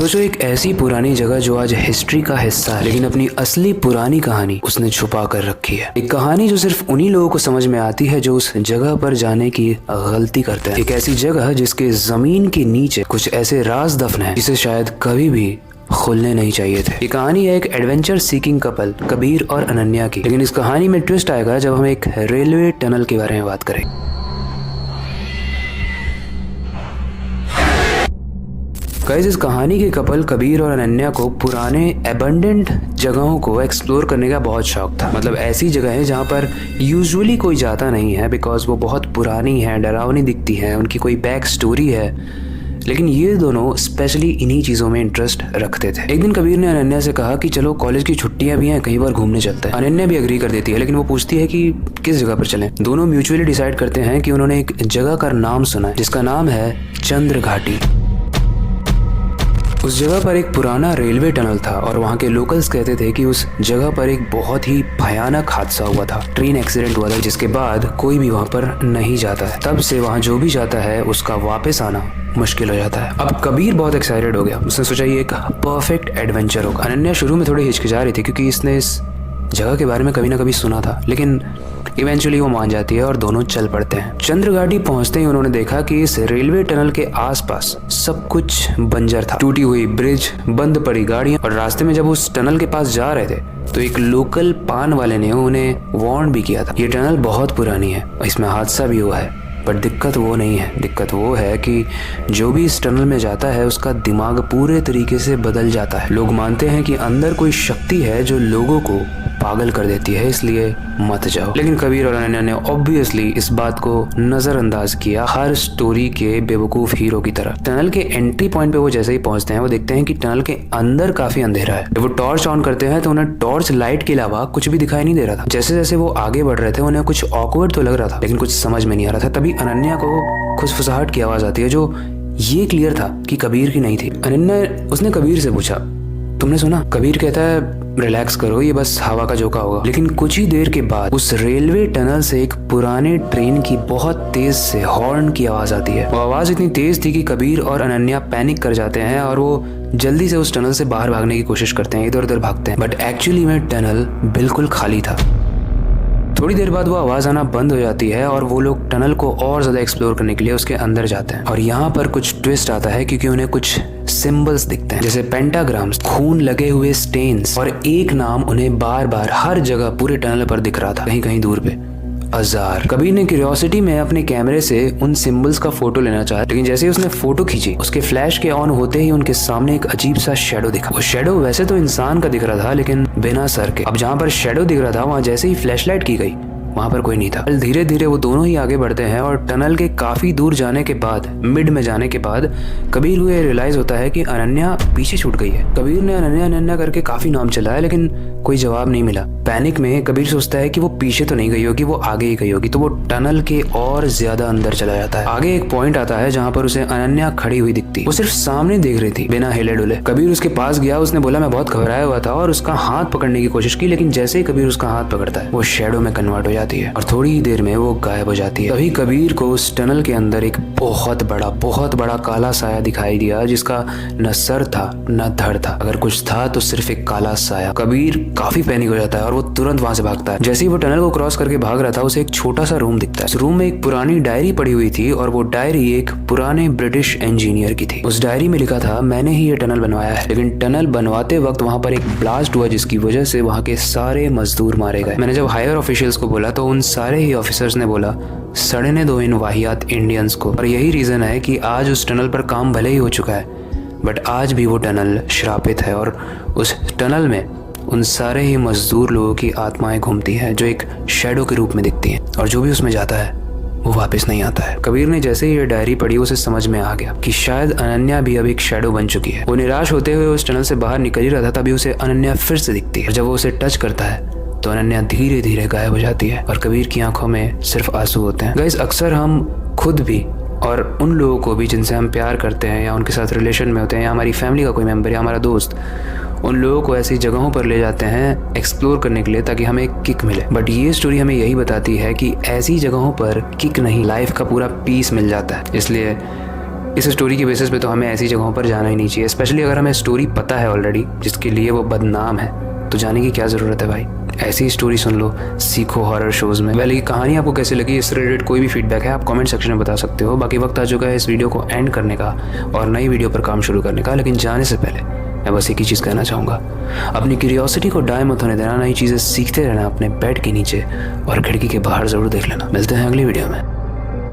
सोचो एक ऐसी पुरानी जगह जो आज हिस्ट्री का हिस्सा है, लेकिन अपनी असली पुरानी कहानी उसने छुपा कर रखी है। एक कहानी जो सिर्फ उन्हीं लोगों को समझ में आती है जो उस जगह पर जाने की गलती करते हैं। एक ऐसी जगह जिसके जमीन के नीचे कुछ ऐसे राज दफन है जिसे शायद कभी भी खुलने नहीं चाहिए थे। ये कहानी है एक एडवेंचर सीकिंग कपल कबीर और अनन्या की। लेकिन इस कहानी में ट्विस्ट आएगा जब हम एक रेलवे टनल के बारे में बात करें। गाइस, इस कहानी के कपल कबीर और अनन्या को पुराने एबंडेंट जगहों को एक्सप्लोर करने का बहुत शौक था। मतलब ऐसी जगहें जहाँ पर यूजुअली कोई जाता नहीं है बिकॉज वो बहुत पुरानी है, डरावनी दिखती है, उनकी कोई बैक स्टोरी है। लेकिन ये दोनों स्पेशली इन्हीं चीजों में इंटरेस्ट रखते थे। एक दिन कबीर ने अनन्या से कहा कि चलो कॉलेज की छुट्टियां भी हैं, कहीं बार घूमने चलते हैं। अनन्या भी एग्री कर देती है, लेकिन वो पूछती है कि किस जगह पर चलें। दोनों म्यूचुअली डिसाइड करते हैं कि उन्होंने एक जगह का नाम सुना है जिसका नाम है चंद्र घाटी। उस जगह पर एक पुराना रेलवे टनल था और वहाँ के लोकल्स कहते थे कि उस जगह पर एक बहुत ही भयानक हादसा हुआ था। ट्रेन एक्सीडेंट हुआ था जिसके बाद कोई भी वहाँ पर नहीं जाता है। तब से वहाँ जो भी जाता है उसका वापस आना मुश्किल हो जाता है। अब कबीर बहुत एक्साइटेड हो गया। उसने सोचा ये एक परफेक्ट एडवेंचर होगा। अनन्या शुरू में थोड़ी हिचकिचा रही थी क्योंकि इसने इस जगह के बारे में कभी ना कभी सुना था, लेकिन इवेंचुअली वो मान जाती है और दोनों चल पड़ते हैं। चंद्र घाटी पहुंचते ही उन्होंने देखा कि इस रेलवे टनल के आसपास सब कुछ बंजर था। टूटी हुई ब्रिज, बंद पड़ी गाड़ियां। और रास्ते में जब उस टनल के पास जा रहे थे तो एक लोकल पान वाले ने उन्हें वार्न भी किया था। ये टनल बहुत पुरानी है, इसमें हादसा भी हुआ है। पर दिक्कत वो नहीं है, दिक्कत वो है कि जो भी इस टनल में जाता है उसका दिमाग पूरे तरीके से बदल जाता है। लोग मानते हैं कि अंदर कोई शक्ति है जो लोगों को पागल कर देती है, इसलिए मत जाओ। लेकिन कबीर और अनन्या ने ऑब्वियसली इस बात को नजरअंदाज किया, हर स्टोरी के बेवकूफ हीरो की तरह। टनल के एंट्री पॉइंट पे वो जैसे ही पहुंचते हैं वो देखते हैं कि टनल के अंदर काफी अंधेरा है। जब वो टॉर्च ऑन करते हैं तो उन्हें टॉर्च लाइट के अलावा कुछ भी दिखाई नहीं दे रहा था। जैसे जैसे वो आगे बढ़ रहे थे उन्हें कुछ ऑकवर्ड तो लग रहा था, लेकिन कुछ समझ में नहीं आ रहा था। तभी अनन्या को खुसफुसाहट की आवाज आती है जो ये क्लियर था कि कबीर की नहीं थी। अनन्या उसने कबीर से पूछा, तुमने सुना? कबीर कहता है रिलैक्स करो, ये बस हवा का झोंका होगा। लेकिन कुछ ही देर के बाद उस रेलवे टनल से एक पुराने ट्रेन की बहुत तेज से हॉर्न की आवाज आती है। वो आवाज इतनी तेज थी कि कबीर और अनन्या पैनिक कर जाते हैं और वो जल्दी से उस टनल से बाहर भागने की कोशिश करते हैं, इधर उधर भागते हैं। बट एक्चुअली में टनल बिल्कुल खाली था। थोड़ी देर बाद वो आवाज आना बंद हो जाती है और वो लोग टनल को और ज्यादा एक्सप्लोर करने के लिए उसके अंदर जाते हैं। और यहाँ पर कुछ ट्विस्ट आता है क्योंकि उन्हें कुछ सिंबल्स दिखते हैं, जैसे पेंटाग्राम्स, खून लगे हुए स्टेन्स, और एक नाम उन्हें बार बार हर जगह पूरे टनल पर दिख रहा था, कहीं कहीं दूर पे, अजार। कबीर ने क्यूरियोसिटी में अपने कैमरे से उन सिंबल्स का फोटो लेना चाहा, लेकिन जैसे ही उसने फोटो खींची उसके फ्लैश के ऑन होते ही उनके सामने एक अजीब सा शैडो दिखा। वो शैडो वैसे तो इंसान का दिख रहा था लेकिन बिना सर के। अब जहाँ पर शैडो दिख रहा था वहाँ जैसे ही फ्लैशलाइट की गई वहां पर कोई नहीं था। धीरे धीरे वो दोनों ही आगे बढ़ते हैं और टनल के काफी दूर जाने के बाद, मिड में जाने के बाद, कबीर को ये रियलाइज होता है कि अनन्या पीछे छूट गई है। कबीर ने अनन्या अनन्या करके काफी नाम चलाया लेकिन कोई जवाब नहीं मिला। पैनिक में कबीर सोचता है कि वो पीछे तो नहीं गई होगी, वो आगे ही गई होगी। तो वो टनल के और ज्यादा अंदर चला जाता है। आगे एक पॉइंट आता है जहाँ पर उसे अनन्या खड़ी हुई दिखती। वो सिर्फ सामने देख रही थी बिना हिले डुले। कबीर उसके पास गया, उसने बोला मैं बहुत घबराया हुआ था, और उसका हाथ पकड़ने की कोशिश की, लेकिन जैसे ही कबीर उसका हाथ पकड़ता है वो शैडो में कन्वर्ट हो जाती है और थोड़ी ही देर में वो गायब हो जाती है। तभी कबीर को उस टनल के अंदर एक बहुत बड़ा काला साया दिखाई दिया जिसका न सर था न धड़ था। अगर कुछ था तो सिर्फ एक काला साया। कबीर काफी पैनिक हो जाता है और वो तुरंत वहां से भागता है। जैसे ही वो टनल को क्रॉस करके भाग रहा था उसे एक छोटा सा रूम दिखता है। उस रूम में एक पुरानी डायरी पड़ी हुई थी और वो डायरी एक पुराने ब्रिटिश इंजीनियर की थी। उस डायरी में लिखा था, मैंने ही ये टनल बनवाया है, लेकिन टनल बनवाते वक्त वहां पर एक ब्लास्ट हुआ जिसकी वजह से वहां के सारे मजदूर मारे गए। मैंने जब हायर ऑफिशियल्स को बोला तो उन सारे ही ऑफिसर्स ने बोला सड़ने दो इन वाहियात इंडियंस को। और यही रीजन है कि आज उस टनल पर काम भले ही हो चुका है बट आज भी वो टनल श्रापित है और उस टनल में उन सारे ही मजदूर लोगों की आत्माएं घूमती हैं जो एक शैडो के रूप में दिखती हैं, और जो भी उसमें जाता है वो वापस नहीं आता है। कबीर ने जैसे ही ये डायरी पढ़ी उसे समझ में आ गया कि शायद अनन्या भी अब एक शैडो बन चुकी है। वो निराश होते हुए उस टनल से बाहर निकल ही रहा था तभी उसे अनन्या फिर से दिखती है। जब वो उसे टच करता है तो अनन्या धीरे धीरे गायब हो जाती है और कबीर की आंखों में सिर्फ आंसू होते हैं। गाइस, अक्सर हम खुद भी और उन लोगों को भी जिनसे हम प्यार करते हैं या उनके साथ रिलेशन में होते हैं या हमारी फैमिली का कोई मेंबर या हमारा दोस्त, उन लोगों को ऐसी जगहों पर ले जाते हैं एक्सप्लोर करने के लिए ताकि हमें एक किक मिले। बट ये स्टोरी हमें यही बताती है कि ऐसी जगहों पर किक नहीं, लाइफ का पूरा पीस मिल जाता है। इसलिए इस स्टोरी की बेसिस पे तो हमें ऐसी जगहों पर जाना ही नहीं चाहिए, स्पेशली अगर हमें स्टोरी पता है ऑलरेडी जिसके लिए वो बदनाम है, तो जाने की क्या ज़रूरत है भाई। ऐसी स्टोरी सुन लो, सीखो हॉरर शोज़ में। ये कहानी आपको कैसी लगी, इस रिलेटेड कोई भी फीडबैक है आप कमेंट सेक्शन में बता सकते हो। बाकी वक्त आ चुका है इस वीडियो को एंड करने का और नई वीडियो पर काम शुरू करने का, लेकिन जाने से पहले मैं बस एक ही चीज़ कहना चाहूँगा, अपनी क्यूरियोसिटी को डाई मत होने देना, नई चीज़ें सीखते रहना अपने बेड के नीचे और खिड़की के बाहर ज़रूर देख लेना। मिलते हैं अगली वीडियो में।